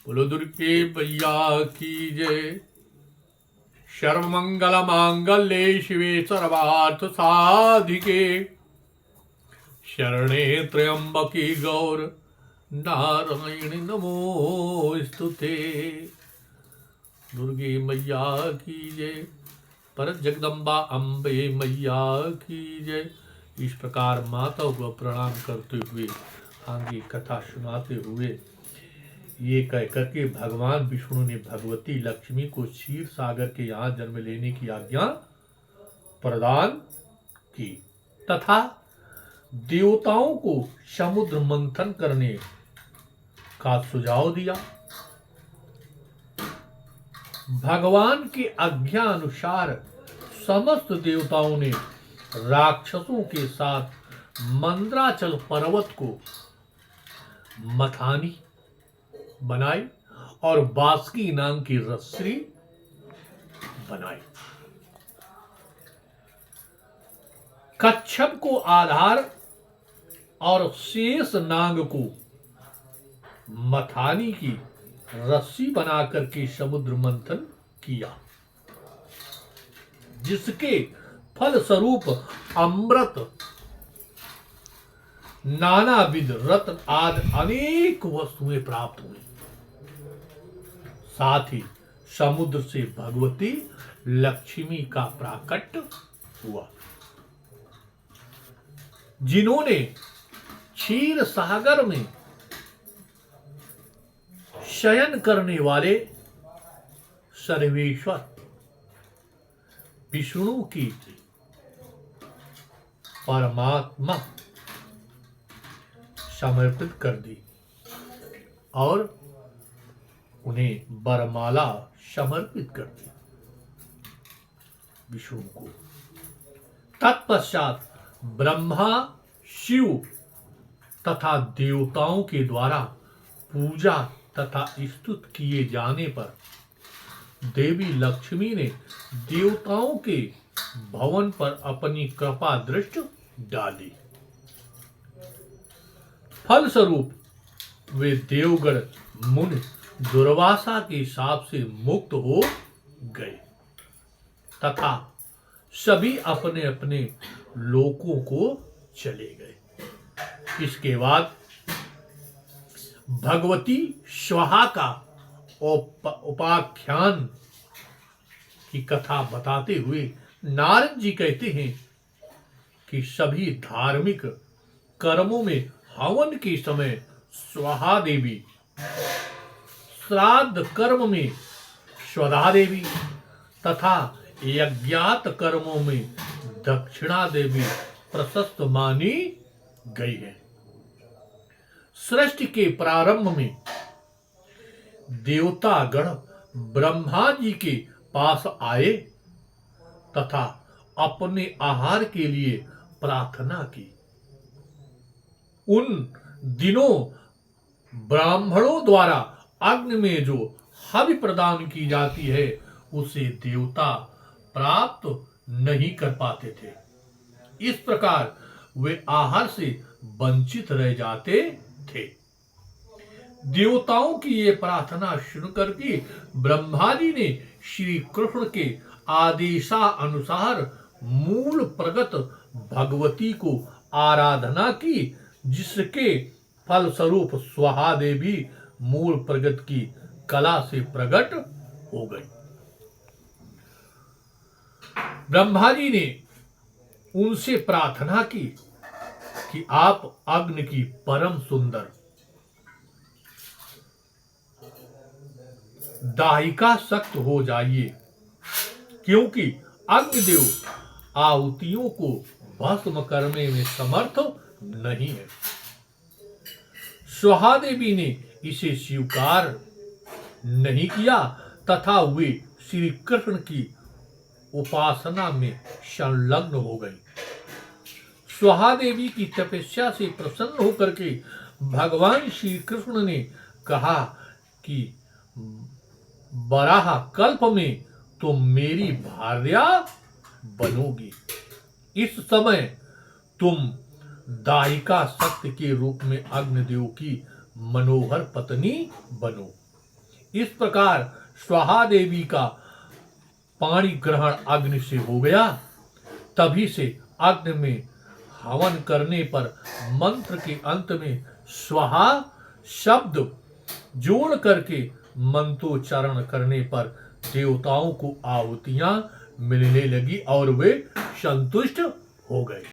बोलो दुर्गे मैया की जय। सर्वमंगल मांगल्ये शिवे सर्वार्थ साधिके शरणे त्र्यंबके गौर नारायणी नमोस्तुते। दुर्गे मैया की जय। पर जगदम्बा अम्बे मैया की जय। इस प्रकार माता को प्रणाम करते हुए आगे कथा सुनाते हुए ये कह करके भगवान विष्णु ने भगवती लक्ष्मी को क्षीर सागर के यहाँ जन्म लेने की आज्ञा प्रदान की तथा देवताओं को समुद्र मंथन करने का सुझाव दिया। भगवान की आज्ञा अनुसार समस्त देवताओं ने राक्षसों के साथ मंद्राचल पर्वत को मथानी बनाई और बासुकी नाम की रस्सी बनाई। कच्छप को आधार और शेष नाग को मथानी की रस्सी बनाकर के समुद्र मंथन किया, जिसके फल स्वरूप अमृत, नानाविध रत्न आदि अनेक वस्तुएं प्राप्त हुई। साथ ही समुद्र से भगवती लक्ष्मी का प्राकट्य हुआ, जिन्होंने क्षीर सागर में शयन करने वाले सर्वेश्वर विष्णु की परमात्मा समर्पित कर दी और उन्हें वरमाला समर्पित कर दी विष्णु को। तत्पश्चात ब्रह्मा, शिव तथा देवताओं के द्वारा पूजा तथा स्तुत किए जाने पर देवी लक्ष्मी ने देवताओं के भवन पर अपनी कृपा दृष्टि डाली। फलस्वरूप वे देवगण मुनि दुर्वासा के शाप से मुक्त हो गए तथा सभी अपने अपने लोकों को चले गए। इसके बाद भगवती स्वाहा का उपाख्यान की कथा बताते हुए नारद जी कहते हैं कि सभी धार्मिक कर्मों में हवन के समय स्वाहा देवी, श्राद्ध कर्म में स्वधा देवी तथा यज्ञात कर्मों में दक्षिणा देवी प्रशस्त मानी गई है। सृष्टि के प्रारंभ में देवता गण ब्रह्मा जी के पास आए तथा अपने आहार के लिए प्रार्थना की। उन दिनों ब्राह्मणों द्वारा अग्नि में जो हवि प्रदान की जाती है उसे देवता प्राप्त नहीं कर पाते थे। इस प्रकार वे आहार से वंचित रह जाते थे। देवताओं की ये प्रार्थना सुनकर के ब्रह्मा जी ने श्री कृष्ण के आदेशानुसार मूल प्रगत भगवती को आराधना की, जिसके फलस्वरूप स्वाहा देवी मूल प्रगत की कला से प्रकट हो गई। ब्रह्मा जी ने उनसे प्रार्थना की कि आप अग्नि की परम सुंदर दाहिका सक्त हो जाइए, क्योंकि अग्निदेव आहुतियों को भस्म करने में समर्थ नहीं है। स्वाहा देवी ने इसे स्वीकार नहीं किया तथा वे श्री कृष्ण की उपासना में संलग्न हो गई। स्वाहा देवी की तपस्या से प्रसन्न होकर के भगवान श्री कृष्ण ने कहा कि वराह कल्प में तुम मेरी भार्या बनोगी। इस समय तुम दाहिका शक्ति के रूप में अग्निदेव की मनोहर पत्नी बनो। इस प्रकार स्वाहा देवी का पानी ग्रहण अग्नि से हो गया। तभी से अग्नि में हवन करने पर मंत्र के अंत में स्वाहा शब्द जोड़ करके मंत्रोच्चारण करने पर देवताओं को आहुतियां मिलने लगी और वे संतुष्ट हो गए।